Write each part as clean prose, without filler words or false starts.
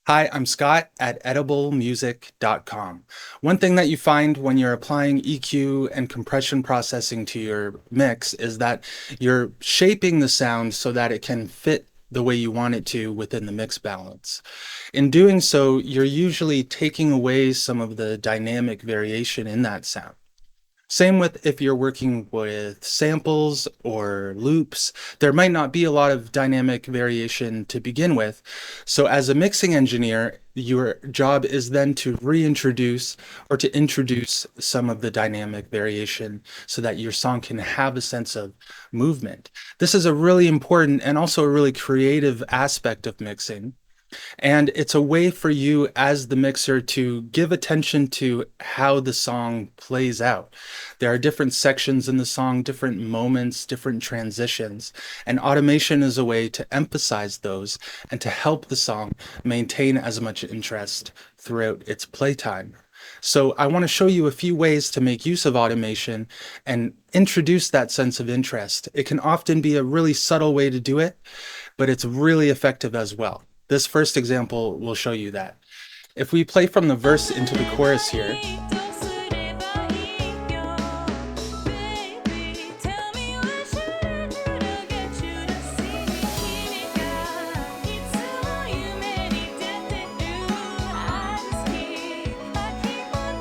Hi, I'm Scott at ediblemusic.com. One thing that you find when you're applying EQ and compression processing to your mix is that you're shaping the sound so that it can fit the way you want it to within the mix balance. In doing so, you're usually taking away some of the dynamic variation in that sound. Same with if you're working with samples or loops, there might not be a lot of dynamic variation to begin with. So as a mixing engineer, your job is then to reintroduce or to introduce some of the dynamic variation so that your song can have a sense of movement. This is a really important and also a really creative aspect of mixing. And it's a way for you as the mixer to give attention to how the song plays out. There are different sections in the song, different moments, different transitions, and automation is a way to emphasize those and to help the song maintain as much interest throughout its playtime. So I want to show you a few ways to make use of automation and introduce that sense of interest. It can often be a really subtle way to do it, but it's really effective as well. This first example will show you that. If we play from the verse into the chorus here,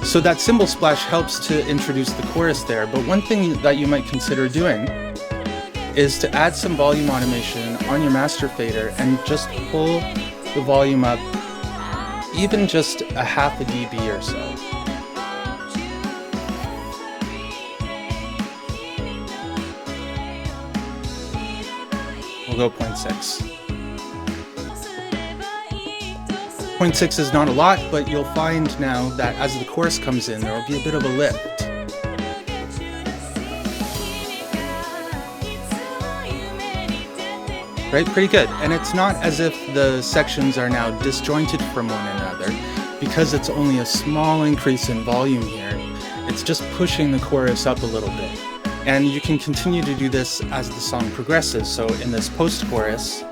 so that cymbal splash helps to introduce the chorus there, but one thing that you might consider doing is to add some volume automation on your master fader and just pull the volume up even just a half a dB or so. We'll go 0.6. 0.6 is not a lot, but you'll find now that as the chorus comes in, there will be a bit of a lift. Right, pretty good. And it's not as if the sections are now disjointed from one another because it's only a small increase in volume here. It's just pushing the chorus up a little bit. And you can continue to do this as the song progresses. So in this post-chorus,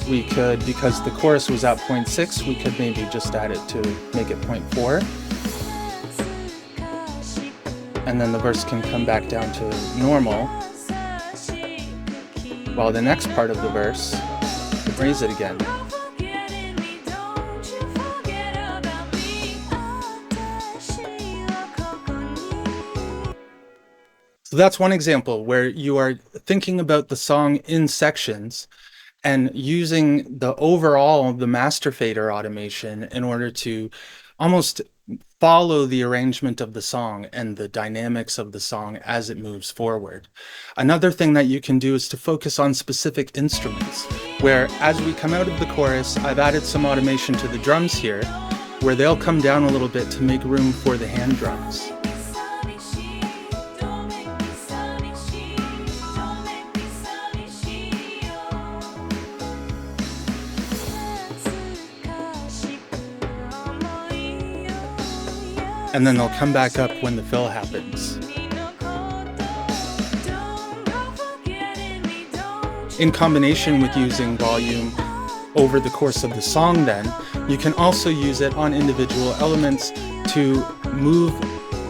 we could, because the chorus was at 0.6, we could maybe just add it to make it 0.4. And then the verse can come back down to normal. While the next part of the verse, raise it again. So that's one example where you are thinking about the song in sections and using the master fader automation in order to almost follow the arrangement of the song and the dynamics of the song as it moves forward. Another thing that you can do is to focus on specific instruments, where as we come out of the chorus, I've added some automation to the drums here, where they'll come down a little bit to make room for the hand drums. And then they'll come back up when the fill happens. In combination with using volume over the course of the song then, you can also use it on individual elements to move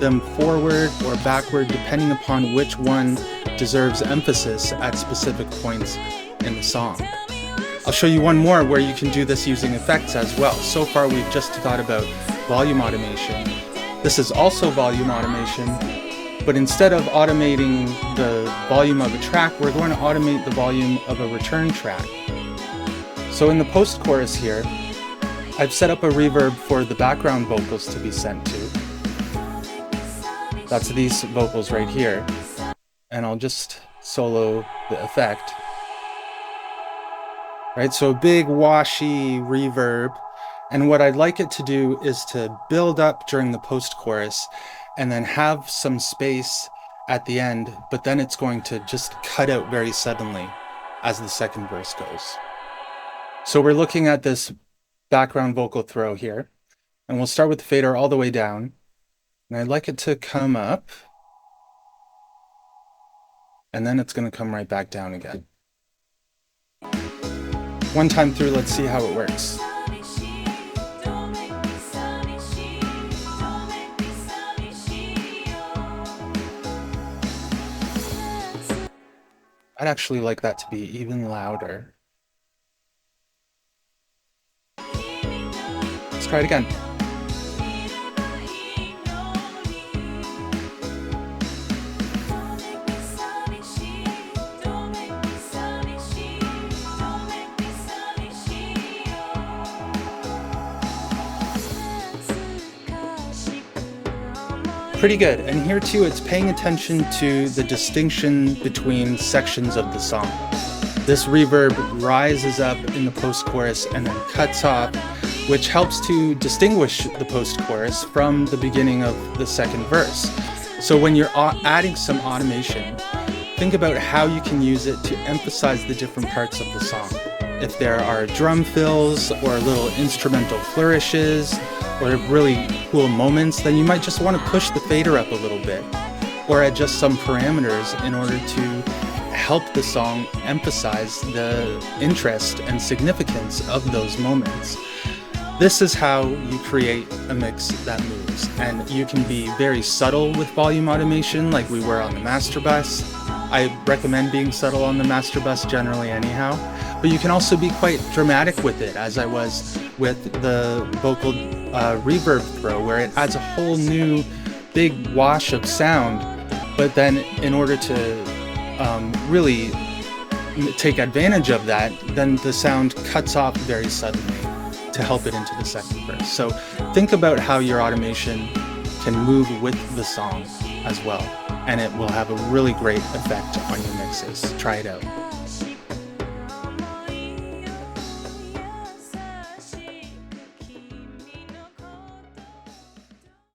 them forward or backward depending upon which one deserves emphasis at specific points in the song. I'll show you one more where you can do this using effects as well. So far we've just thought about volume automation. This is also volume automation, but instead of automating the volume of a track, we're going to automate the volume of a return track. So in the post-chorus here, I've set up a reverb for the background vocals to be sent to. That's these vocals right here. And I'll just solo the effect. Right, so a big washy reverb. And what I'd like it to do is to build up during the post-chorus and then have some space at the end, but then it's going to just cut out very suddenly as the second verse goes. So we're looking at this background vocal throw here, and we'll start with the fader all the way down. And I'd like it to come up, and then it's going to come right back down again. One time through, let's see how it works. I'd actually like that to be even louder. Let's try it again. Pretty good. And here too, it's paying attention to the distinction between sections of the song. This reverb rises up in the post-chorus and then cuts off, which helps to distinguish the post-chorus from the beginning of the second verse. So when you're adding some automation, think about how you can use it to emphasize the different parts of the song. If there are drum fills or little instrumental flourishes or really cool moments, then you might just want to push the fader up a little bit or adjust some parameters in order to help the song emphasize the interest and significance of those moments. This is how you create a mix that moves, and you can be very subtle with volume automation like we were on the master bus. I recommend being subtle on the master bus generally anyhow, but you can also be quite dramatic with it, as I was with the vocal reverb throw, where it adds a whole new big wash of sound, but then in order to really take advantage of that, then the sound cuts off very suddenly to help it into the second verse. So think about how your automation can move with the song as well, and it will have a really great effect on your mixes. Try it out.